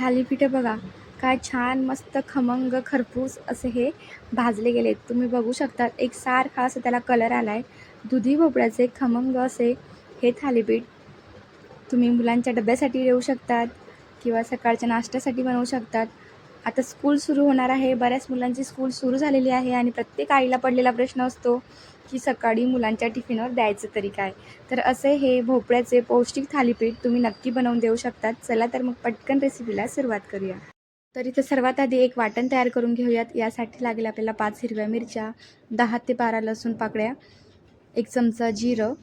थालीपीठं बघा काय छान मस्त खमंग खरपूस असे हे भाजले गेलेत. तुम्ही बघू शकता एक सारखा असं त्याला कलर आलाय. दुधी भोपळ्याचे खमंग असे हे थालीपीठ तुम्ही मुलांच्या डब्यासाठी देऊ शकतात किंवा सकाळच्या नाश्त्यासाठी बनवू शकतात. आता स्कूल सुरू होणार आहे, बऱ्याच मुलांची स्कूल सुरू झालेली आहे आणि प्रत्येक आईला पडलेला प्रश्न असतो की सकाळी मुलांच्या टिफिनवर द्यायचं तरी काय. तर असे हे भोपळ्याचे पौष्टिक थालीपीठ तुम्ही नक्की बनवून देऊ शकतात. चला तर मग पटकन रेसिपीला सुरुवात करूया. तर इथं सर्वात आधी एक वाटण तयार करून घेऊयात. यासाठी लागेल आपल्याला 5 हिरव्या मिरच्या, 10 ते 12 लसूण पाकळ्या, 1 चमचा जिरं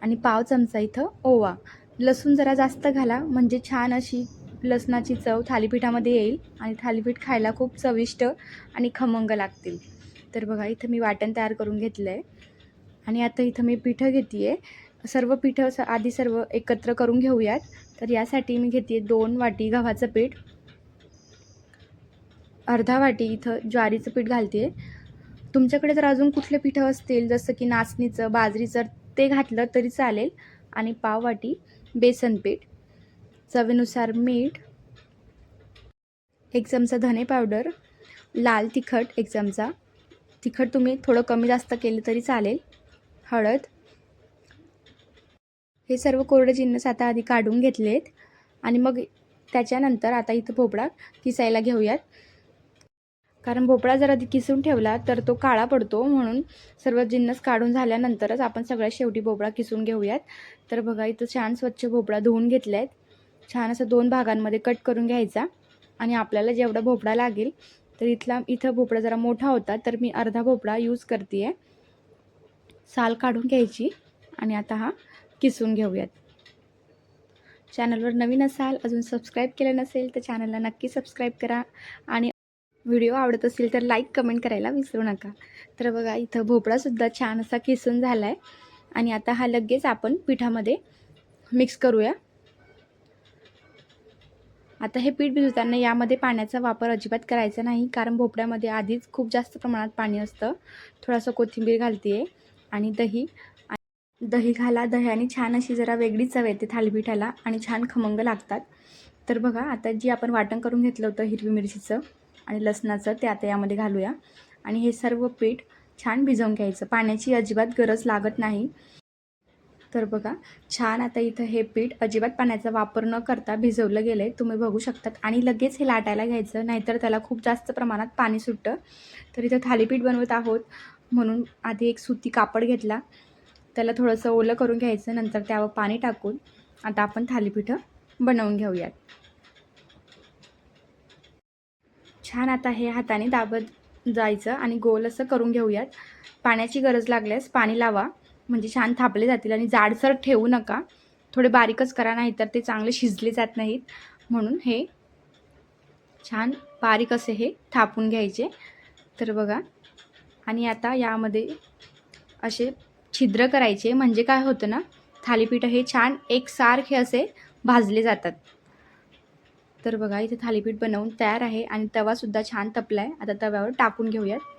आणि पाव चमचा इथं ओवा. लसूण जरा जास्त घाला म्हणजे छान अशी लसणाची चव थालीपीठामध्ये येईल आणि थालीपीठ खायला खूप चविष्ट आणि खमंग लागतील. तर बघा इथं मी वाटण तयार करून घेतलं आहे आणि आता इथं मी पिठं घेते आहे. सर्व पिठं आधी सर्व एकत्र करून घेऊयात. तर यासाठी मी घेते 2 वाटी गव्हाचं पीठ, अर्धा वाटी इथं ज्वारीचं पीठ घालते आहे. तुमच्याकडे जर अजून कुठले पिठं असतील जसं की नाचणीचं, बाजरीचं ते घातलं तरी चालेल आणि पाव वाटी बेसन पीठ, चवीनुसार मीठ, 1 चमचा धने पावडर, लाल तिखट 1 चमचा, तिखट तुम्ही थोडं कमी जास्त केलं तरी चालेल, हळद. हे सर्व कोरडे जिन्नस आता आधी काढून घेतलेत आणि मग त्याच्यानंतर आता इथं भोपळा किसायला घेऊयात. कारण भोपळा जर आधी किसून ठेवला तर तो काळा पडतो, म्हणून सर्व जिन्नस काढून झाल्यानंतरच आपण सगळ्यात शेवटी भोपळा किसून घेऊयात. तर बघा इथं छान स्वच्छ भोपळा धुवून घेतला आहे. छान असं 2 भागांमध्ये कट करून घ्यायचा आणि आपल्याला जेवढा भोपळा लागेल तर इथं भोपळा जरा मोठा होता तर मी अर्धा भोपळा यूज करते आहे. साल काढून घ्यायची आणि आता हा किसून घेऊयात. चॅनलवर नवीन असाल, अजून सबस्क्राईब केलं नसेल तर चॅनलला नक्की सबस्क्राईब करा आणि व्हिडिओ आवडत असेल तर लाईक कमेंट करायला विसरू नका. तर बघा इथं भोपळासुद्धा छान असा किसून झाला आहे आणि आता हा लगेच आपण पिठामध्ये मिक्स करूया. आता हे पीठ भिजवताना यामध्ये पाण्याचा वापर अजिबात करायचा नाही, कारण भोपळ्यामध्ये आधीच खूप जास्त प्रमाणात पाणी असतं. थोडंसं कोथिंबीर घालते आहे आणि दही घाला. दह्याने छान अशी जरा वेगळी चव येते थालीपीठाला आणि छान खमंग लागतात. तर बघा आता जी आपण वाटण करून घेतलं होतं हिरवी मिरचीचं आणि लसणाचं ते आता यामध्ये घालूया आणि हे सर्व पीठ छान भिजवून घ्यायचं. पाण्याची अजिबात गरज लागत नाही. तर बघा छान आता इथं हे पीठ अजिबात पाण्याचा वापर न करता भिजवलं गेलं आहे, तुम्ही बघू शकतात. आणि लगेच हे लाटायला घ्यायचं, नाहीतर त्याला खूप जास्त प्रमाणात पाणी सुटतं. तर इथं थालीपीठ बनवत आहोत म्हणून आधी एक सुती कापड घेतला, त्याला थोडंसं ओलं करून घ्यायचं, नंतर त्यावर पाणी टाकून आता आपण थालीपीठं बनवून घेऊयात. छान आता हे हाताने दाबत जायचं आणि गोल असं करून घेऊयात. पाण्याची गरज लागल्यास पाणी लावा म्हणजे छान थापले जातील आणि जाडसर ठेवू नका, थोडे बारीकच करा, नाही तर ते चांगले शिजले जात नाहीत. म्हणून हे छान बारीक असे हे थापून घ्यायचे. तर बघा आणि आता यामध्ये असे छिद्र करायचे, म्हणजे काय होतं ना, थालीपीठ हे छान एकसारखे असे भाजले जातात. तर बघा इथे थालीपीठ बनवून तयार आहे आणि तवासुद्धा छान तपला आहे. आता तव्यावर टाकून घेऊयात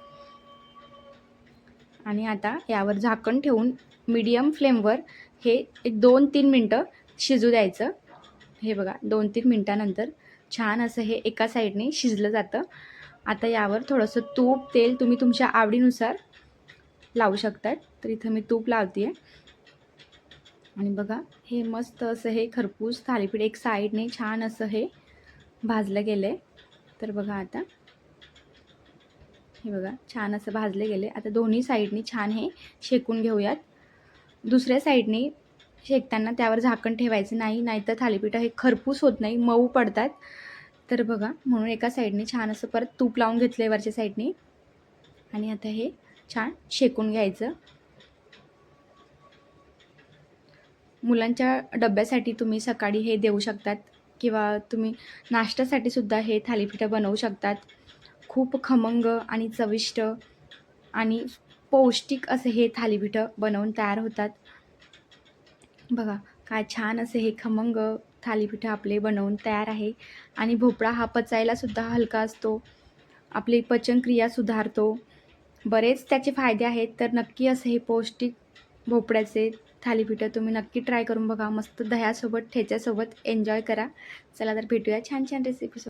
आणि आता यावर झाकण ठेवून मीडियम फ्लेमवर हे एक 2-3 मिनटं शिजू द्यायचं. हे बघा 2-3 मिनटानंतर छान असं हे एका साईडने शिजलं जातं. आता यावर थोडंसं तूप, तेल तुम्ही तुमच्या आवडीनुसार लावू शकतात. तर इथं मी तूप लावते आहे आणि बघा हे मस्त असं हे खरपूस थालीपीठ एक साईडने छान असं हे भाजलं गेलं आहे. तर बघा आता हे बघा छान असं भाजले गेले. आता दोन्ही साईडनी छान हे शेकून घेऊयात. दुसऱ्या साईडनी शेकताना त्यावर झाकण ठेवायचं नाही, नाहीतर थालीपीठ हे खरपूस होत नाही, मऊ पडतात. तर बघा म्हणून एका साईडनी छान असं परत तूप लावून घेतलं आहे वरच्या साईडनी आणि आता हे छान शेकून घ्यायचं. मुलांच्या डब्यासाठी तुम्ही सकाळी हे देऊ शकतात किंवा तुम्ही नाश्त्यासाठी सुद्धा हे थालीपीठं बनवू शकतात. खूप खमंग आणि चविष्ट आणि पौष्टिक असे हे थालीपीठं बनवून तयार होतात. बघा काय छान असे हे खमंग थालीपीठं आपले बनवून तयार आहे. आणि भोपळा हा पचायलासुद्धा हलका असतो, आपली पचनक्रिया सुधारतो, बरेच त्याचे फायदे आहेत. तर नक्की असे हे पौष्टिक भोपळ्याचे थालीपीठं तुम्ही नक्की ट्राय करून बघा. मस्त दह्यासोबत ठेच्यासोबत एन्जॉय करा. चला तर भेटूया छान छान रेसिपीसोबत.